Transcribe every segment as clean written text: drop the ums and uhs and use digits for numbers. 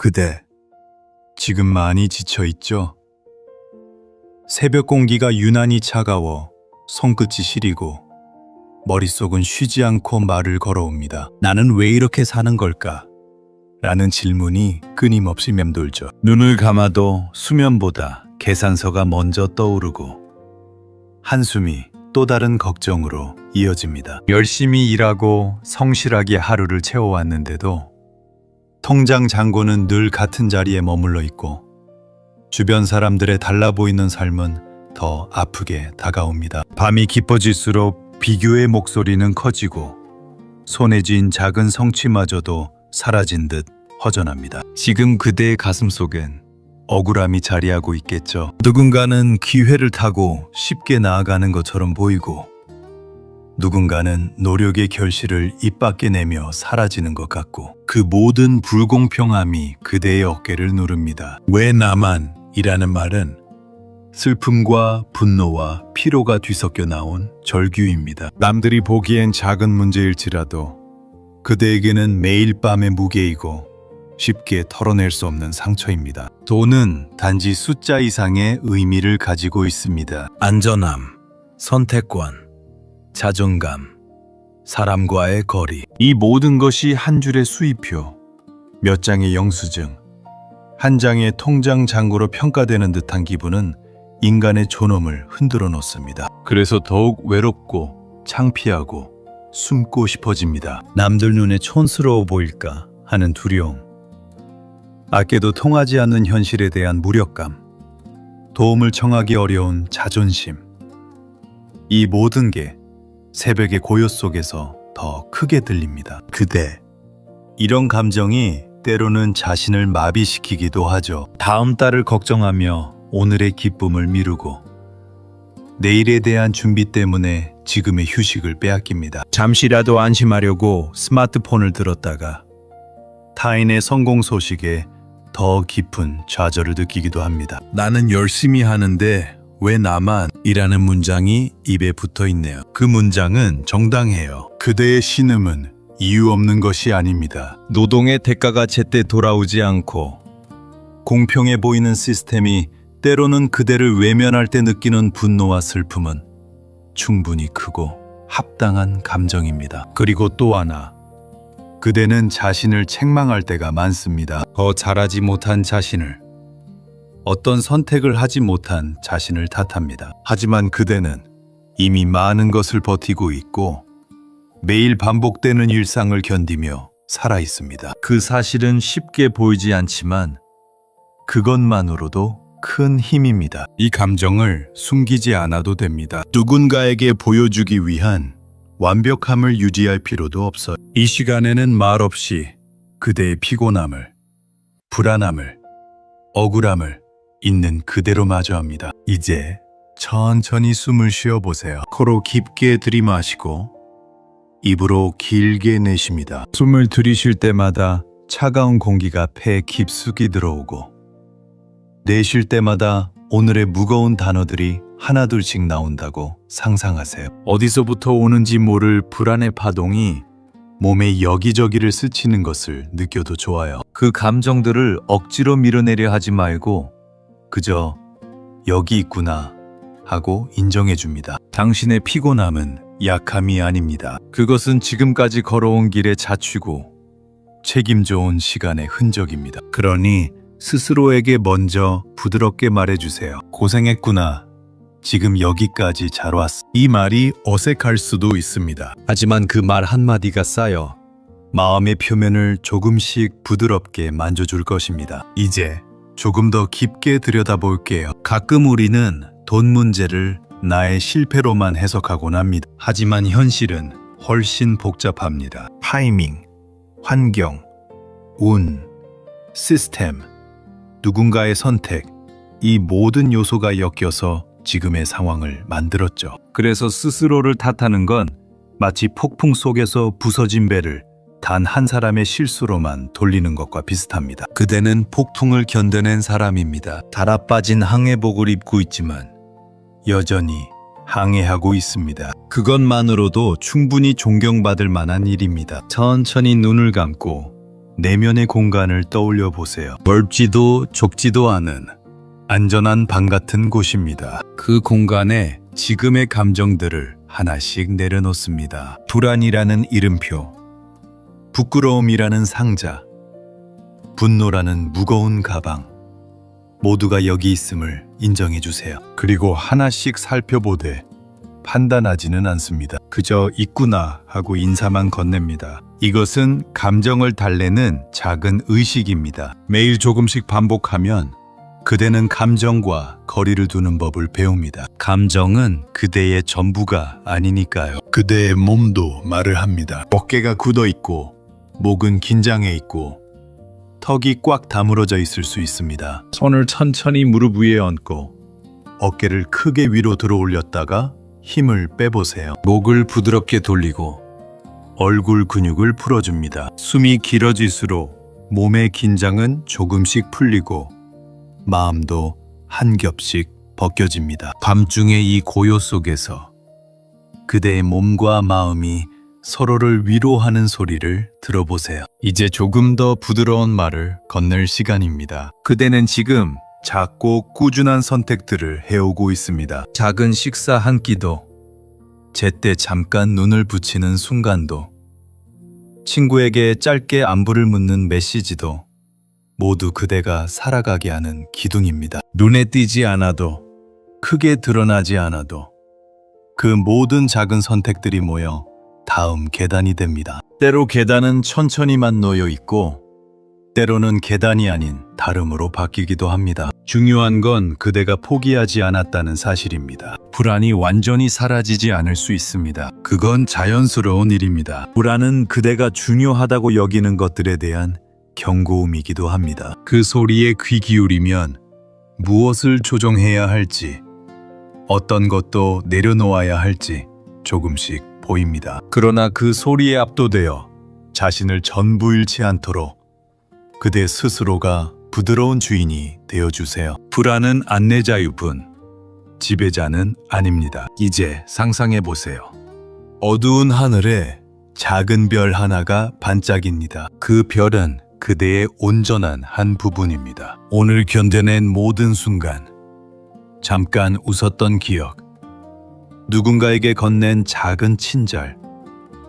그대, 지금 많이 지쳐있죠? 새벽 공기가 유난히 차가워 손끝이 시리고 머릿속은 쉬지 않고 말을 걸어옵니다. 나는 왜 이렇게 사는 걸까? 라는 질문이 끊임없이 맴돌죠. 눈을 감아도 수면보다 계산서가 먼저 떠오르고 한숨이 또 다른 걱정으로 이어집니다. 열심히 일하고 성실하게 하루를 채워왔는데도 통장 잔고는 늘 같은 자리에 머물러 있고 주변 사람들의 달라 보이는 삶은 더 아프게 다가옵니다. 밤이 깊어질수록 비교의 목소리는 커지고 손에 쥔 작은 성취마저도 사라진 듯 허전합니다. 지금 그대의 가슴 속엔 억울함이 자리하고 있겠죠. 누군가는 기회를 타고 쉽게 나아가는 것처럼 보이고 누군가는 노력의 결실을 입 밖에 내며 사라지는 것 같고 그 모든 불공평함이 그대의 어깨를 누릅니다. 왜 나만? 이라는 말은 슬픔과 분노와 피로가 뒤섞여 나온 절규입니다. 남들이 보기엔 작은 문제일지라도 그대에게는 매일 밤의 무게이고 쉽게 털어낼 수 없는 상처입니다. 돈은 단지 숫자 이상의 의미를 가지고 있습니다. 안전함, 선택권, 자존감, 사람과의 거리. 이 모든 것이 한 줄의 수의표, 몇 장의 영수증, 한 장의 통장 잔고로 평가되는 듯한 기분은 인간의 존엄을 흔들어 놓습니다. 그래서 더욱 외롭고 창피하고 숨고 싶어집니다. 남들 눈에 촌스러워 보일까 하는 두려움, 아껴도 통하지 않는 현실에 대한 무력감, 도움을 청하기 어려운 자존심. 이 모든 게 새벽의 고요 속에서 더 크게 들립니다. 그대. 이런 감정이 때로는 자신을 마비시키기도 하죠. 다음 달을 걱정하며 오늘의 기쁨을 미루고 내일에 대한 준비 때문에 지금의 휴식을 빼앗깁니다. 잠시라도 안심하려고 스마트폰을 들었다가 타인의 성공 소식에 더 깊은 좌절을 느끼기도 합니다. 나는 열심히 하는데 왜 나만? 이라는 문장이 입에 붙어 있네요. 그 문장은 정당해요. 그대의 신음은 이유 없는 것이 아닙니다. 노동의 대가가 제때 돌아오지 않고 공평해 보이는 시스템이 때로는 그대를 외면할 때 느끼는 분노와 슬픔은 충분히 크고 합당한 감정입니다. 그리고 또 하나, 그대는 자신을 책망할 때가 많습니다. 더 잘하지 못한 자신을, 어떤 선택을 하지 못한 자신을 탓합니다. 하지만 그대는 이미 많은 것을 버티고 있고 매일 반복되는 일상을 견디며 살아 있습니다. 그 사실은 쉽게 보이지 않지만 그것만으로도 큰 힘입니다. 이 감정을 숨기지 않아도 됩니다. 누군가에게 보여주기 위한 완벽함을 유지할 필요도 없어요. 이 시간에는 말없이 그대의 피곤함을, 불안함을, 억울함을 있는 그대로 마주합니다. 이제 천천히 숨을 쉬어보세요. 코로 깊게 들이마시고 입으로 길게 내쉽니다. 숨을 들이쉴 때마다 차가운 공기가 폐에 깊숙이 들어오고 내쉴 때마다 오늘의 무거운 단어들이 하나둘씩 나온다고 상상하세요. 어디서부터 오는지 모를 불안의 파동이 몸의 여기저기를 스치는 것을 느껴도 좋아요. 그 감정들을 억지로 밀어내려 하지 말고 그저 여기 있구나 하고 인정해줍니다. 당신의 피곤함은 약함이 아닙니다. 그것은 지금까지 걸어온 길의 자취고 책임져 온 시간의 흔적입니다. 그러니 스스로에게 먼저 부드럽게 말해주세요. 고생했구나. 지금 여기까지 잘 왔어. 이 말이 어색할 수도 있습니다. 하지만 그 말 한마디가 쌓여 마음의 표면을 조금씩 부드럽게 만져줄 것입니다. 이제 조금 더 깊게 들여다볼게요. 가끔 우리는 돈 문제를 나의 실패로만 해석하곤 합니다. 하지만 현실은 훨씬 복잡합니다. 타이밍, 환경, 운, 시스템, 누군가의 선택, 이 모든 요소가 엮여서 지금의 상황을 만들었죠. 그래서 스스로를 탓하는 건 마치 폭풍 속에서 부서진 배를 단 한 사람의 실수로만 돌리는 것과 비슷합니다. 그대는 폭풍을 견뎌낸 사람입니다. 달아빠진 항해복을 입고 있지만 여전히 항해하고 있습니다. 그것만으로도 충분히 존경받을 만한 일입니다. 천천히 눈을 감고 내면의 공간을 떠올려 보세요. 넓지도 좁지도 않은 안전한 방 같은 곳입니다. 그 공간에 지금의 감정들을 하나씩 내려놓습니다. 불안이라는 이름표, 부끄러움이라는 상자, 분노라는 무거운 가방, 모두가 여기 있음을 인정해 주세요. 그리고 하나씩 살펴보되 판단하지는 않습니다. 그저 있구나 하고 인사만 건넵니다. 이것은 감정을 달래는 작은 의식입니다. 매일 조금씩 반복하면 그대는 감정과 거리를 두는 법을 배웁니다. 감정은 그대의 전부가 아니니까요. 그대의 몸도 말을 합니다. 어깨가 굳어 있고 목은 긴장해 있고 턱이 꽉 다물어져 있을 수 있습니다. 손을 천천히 무릎 위에 얹고 어깨를 크게 위로 들어 올렸다가 힘을 빼보세요. 목을 부드럽게 돌리고 얼굴 근육을 풀어줍니다. 숨이 길어질수록 몸의 긴장은 조금씩 풀리고 마음도 한 겹씩 벗겨집니다. 밤중의 이 고요 속에서 그대의 몸과 마음이 서로를 위로하는 소리를 들어보세요. 이제 조금 더 부드러운 말을 건넬 시간입니다. 그대는 지금 작고 꾸준한 선택들을 해오고 있습니다. 작은 식사 한 끼도, 제때 잠깐 눈을 붙이는 순간도, 친구에게 짧게 안부를 묻는 메시지도 모두 그대가 살아가게 하는 기둥입니다. 눈에 띄지 않아도, 크게 드러나지 않아도 그 모든 작은 선택들이 모여 다음 계단이 됩니다. 때로 계단은 천천히만 놓여 있고 때로는 계단이 아닌 다름으로 바뀌기도 합니다. 중요한 건 그대가 포기하지 않았다는 사실입니다. 불안이 완전히 사라지지 않을 수 있습니다. 그건 자연스러운 일입니다. 불안은 그대가 중요하다고 여기는 것들에 대한 경고음이기도 합니다. 그 소리에 귀 기울이면 무엇을 조정해야 할지, 어떤 것도 내려놓아야 할지 조금씩 보입니다. 그러나 그 소리에 압도되어 자신을 전부 잃지 않도록 그대 스스로가 부드러운 주인이 되어주세요. 불안은 안내자일 뿐 지배자는 아닙니다. 이제 상상해보세요. 어두운 하늘에 작은 별 하나가 반짝입니다. 그 별은 그대의 온전한 한 부분입니다. 오늘 견뎌낸 모든 순간, 잠깐 웃었던 기억, 누군가에게 건넨 작은 친절,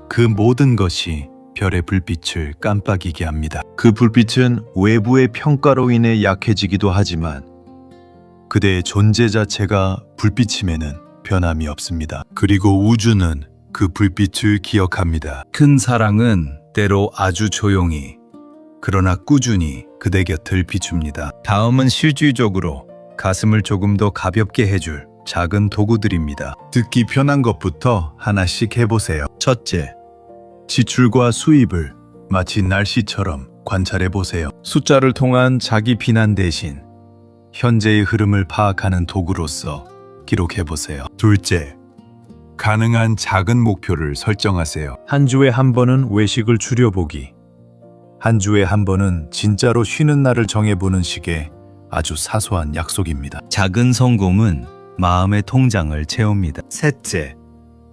그 모든 것이 별의 불빛을 깜빡이게 합니다. 그 불빛은 외부의 평가로 인해 약해지기도 하지만 그대의 존재 자체가 불빛임에는 변함이 없습니다. 그리고 우주는 그 불빛을 기억합니다. 큰 사랑은 때로 아주 조용히, 그러나 꾸준히 그대 곁을 비춥니다. 다음은 실질적으로 가슴을 조금 더 가볍게 해줄 작은 도구들입니다. 듣기 편한 것부터 하나씩 해보세요. 첫째, 지출과 수입을 마치 날씨처럼 관찰해보세요. 숫자를 통한 자기 비난 대신 현재의 흐름을 파악하는 도구로서 기록해보세요. 둘째, 가능한 작은 목표를 설정하세요. 한 주에 한 번은 외식을 줄여보기, 한 주에 한 번은 진짜로 쉬는 날을 정해보는 식의 아주 사소한 약속입니다. 작은 성공은 마음의 통장을 채웁니다. 셋째,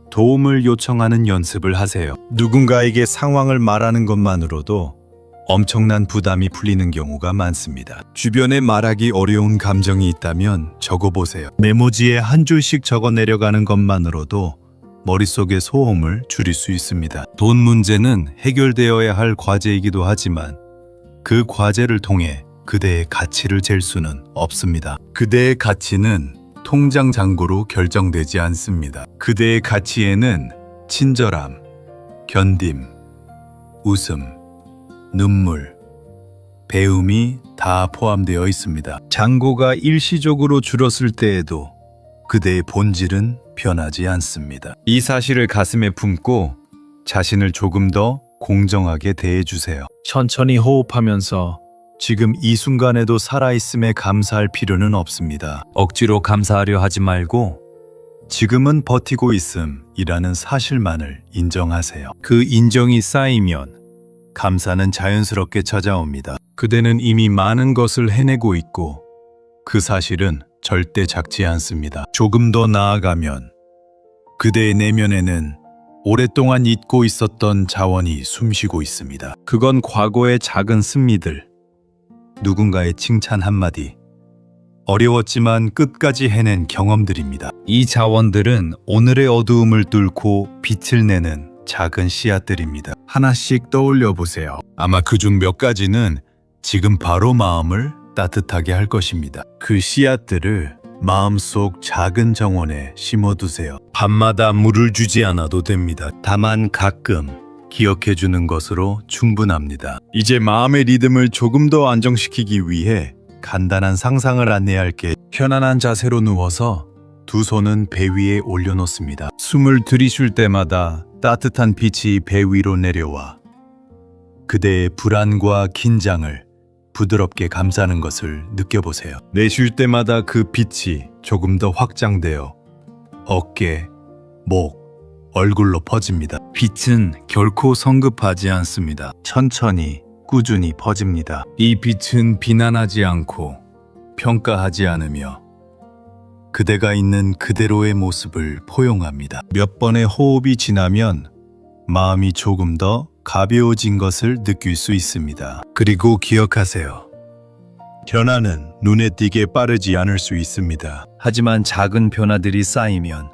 도움을 요청하는 연습을 하세요. 누군가에게 상황을 말하는 것만으로도 엄청난 부담이 풀리는 경우가 많습니다. 주변에 말하기 어려운 감정이 있다면 적어보세요. 메모지에 한 줄씩 적어 내려가는 것만으로도 머릿속의 소음을 줄일 수 있습니다. 돈 문제는 해결되어야 할 과제이기도 하지만 그 과제를 통해 그대의 가치를 잴 수는 없습니다. 그대의 가치는 통장 잔고로 결정되지 않습니다. 그대의 가치에는 친절함, 견딤, 웃음, 눈물, 배움이 다 포함되어 있습니다. 잔고가 일시적으로 줄었을 때에도 그대의 본질은 변하지 않습니다. 이 사실을 가슴에 품고 자신을 조금 더 공정하게 대해주세요. 천천히 호흡하면서 지금 이 순간에도 살아있음에 감사할 필요는 없습니다. 억지로 감사하려 하지 말고 지금은 버티고 있음이라는 사실만을 인정하세요. 그 인정이 쌓이면 감사는 자연스럽게 찾아옵니다. 그대는 이미 많은 것을 해내고 있고 그 사실은 절대 작지 않습니다. 조금 더 나아가면 그대의 내면에는 오랫동안 잊고 있었던 자원이 숨쉬고 있습니다. 그건 과거의 작은 승리들, 누군가의 칭찬 한마디, 어려웠지만 끝까지 해낸 경험들입니다. 이 자원들은 오늘의 어두움을 뚫고 빛을 내는 작은 씨앗들입니다. 하나씩 떠올려 보세요. 아마 그중 몇 가지는 지금 바로 마음을 따뜻하게 할 것입니다. 그 씨앗들을 마음속 작은 정원에 심어두세요. 밤마다 물을 주지 않아도 됩니다. 다만 가끔 기억해 주는 것으로 충분합니다. 이제 마음의 리듬을 조금 더 안정시키기 위해 간단한 상상을 안내할게. 편안한 자세로 누워서 두 손은 배 위에 올려놓습니다. 숨을 들이쉴 때마다 따뜻한 빛이 배 위로 내려와 그대의 불안과 긴장을 부드럽게 감싸는 것을 느껴보세요. 내쉴 때마다 그 빛이 조금 더 확장되어 어깨, 목, 얼굴로 퍼집니다. 빛은 결코 성급하지 않습니다. 천천히, 꾸준히 퍼집니다. 이 빛은 비난하지 않고 평가하지 않으며 그대가 있는 그대로의 모습을 포용합니다. 몇 번의 호흡이 지나면 마음이 조금 더 가벼워진 것을 느낄 수 있습니다. 그리고 기억하세요. 변화는 눈에 띄게 빠르지 않을 수 있습니다. 하지만 작은 변화들이 쌓이면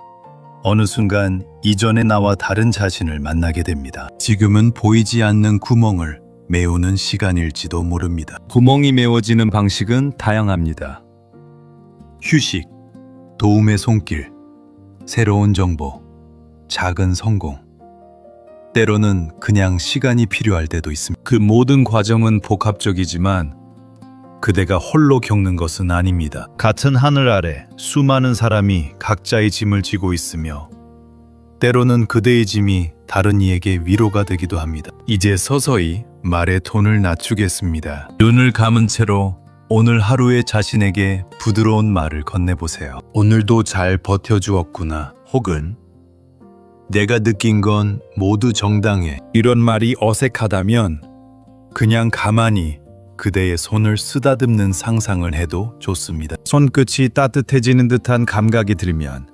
어느 순간 이전의 나와 다른 자신을 만나게 됩니다. 지금은 보이지 않는 구멍을 메우는 시간일지도 모릅니다. 구멍이 메워지는 방식은 다양합니다. 휴식, 도움의 손길, 새로운 정보, 작은 성공. 때로는 그냥 시간이 필요할 때도 있습니다. 그 모든 과정은 복합적이지만 그대가 홀로 겪는 것은 아닙니다. 같은 하늘 아래 수많은 사람이 각자의 짐을 지고 있으며 때로는 그대의 짐이 다른 이에게 위로가 되기도 합니다. 이제 서서히 말의 톤을 낮추겠습니다. 눈을 감은 채로 오늘 하루의 자신에게 부드러운 말을 건네보세요. 오늘도 잘 버텨주었구나. 혹은 내가 느낀 건 모두 정당해. 이런 말이 어색하다면 그냥 가만히 그대의 손을 쓰다듬는 상상을 해도 좋습니다. 손끝이 따뜻해지는 듯한 감각이 들면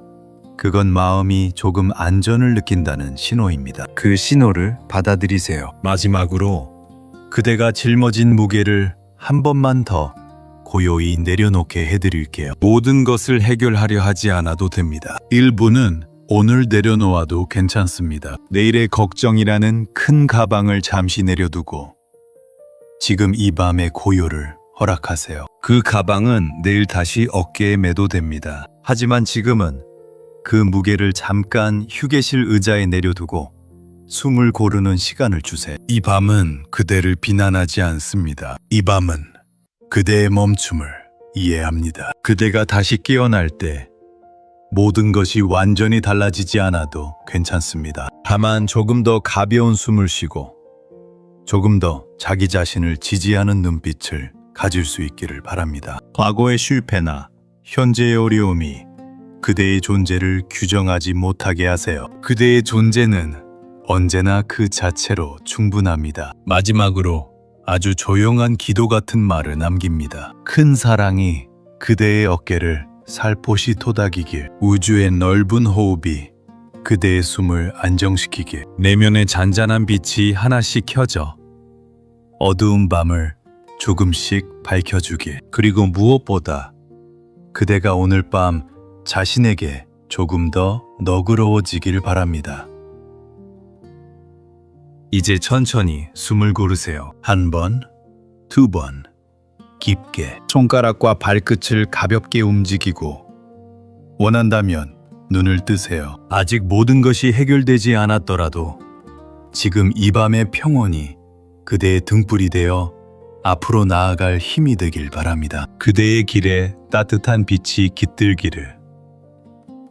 그건 마음이 조금 안전을 느낀다는 신호입니다. 그 신호를 받아들이세요. 마지막으로 그대가 짊어진 무게를 한 번만 더 고요히 내려놓게 해드릴게요. 모든 것을 해결하려 하지 않아도 됩니다. 일부는 오늘 내려놓아도 괜찮습니다. 내일의 걱정이라는 큰 가방을 잠시 내려두고 지금 이 밤의 고요를 허락하세요. 그 가방은 내일 다시 어깨에 매도 됩니다. 하지만 지금은 그 무게를 잠깐 휴게실 의자에 내려두고 숨을 고르는 시간을 주세요. 이 밤은 그대를 비난하지 않습니다. 이 밤은 그대의 멈춤을 이해합니다. 그대가 다시 깨어날 때 모든 것이 완전히 달라지지 않아도 괜찮습니다. 다만 조금 더 가벼운 숨을 쉬고 조금 더 자기 자신을 지지하는 눈빛을 가질 수 있기를 바랍니다. 과거의 실패나 현재의 어려움이 그대의 존재를 규정하지 못하게 하세요. 그대의 존재는 언제나 그 자체로 충분합니다. 마지막으로 아주 조용한 기도 같은 말을 남깁니다. 큰 사랑이 그대의 어깨를 살포시 토닥이길, 우주의 넓은 호흡이 그대의 숨을 안정시키길, 내면의 잔잔한 빛이 하나씩 켜져 어두운 밤을 조금씩 밝혀주길, 그리고 무엇보다 그대가 오늘 밤 자신에게 조금 더 너그러워지길 바랍니다. 이제 천천히 숨을 고르세요. 한 번, 두 번, 깊게. 손가락과 발끝을 가볍게 움직이고 원한다면 눈을 뜨세요. 아직 모든 것이 해결되지 않았더라도 지금 이 밤의 평온이 그대의 등불이 되어 앞으로 나아갈 힘이 되길 바랍니다. 그대의 길에 따뜻한 빛이 깃들기를,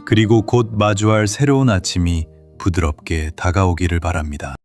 그리고 곧 마주할 새로운 아침이 부드럽게 다가오기를 바랍니다.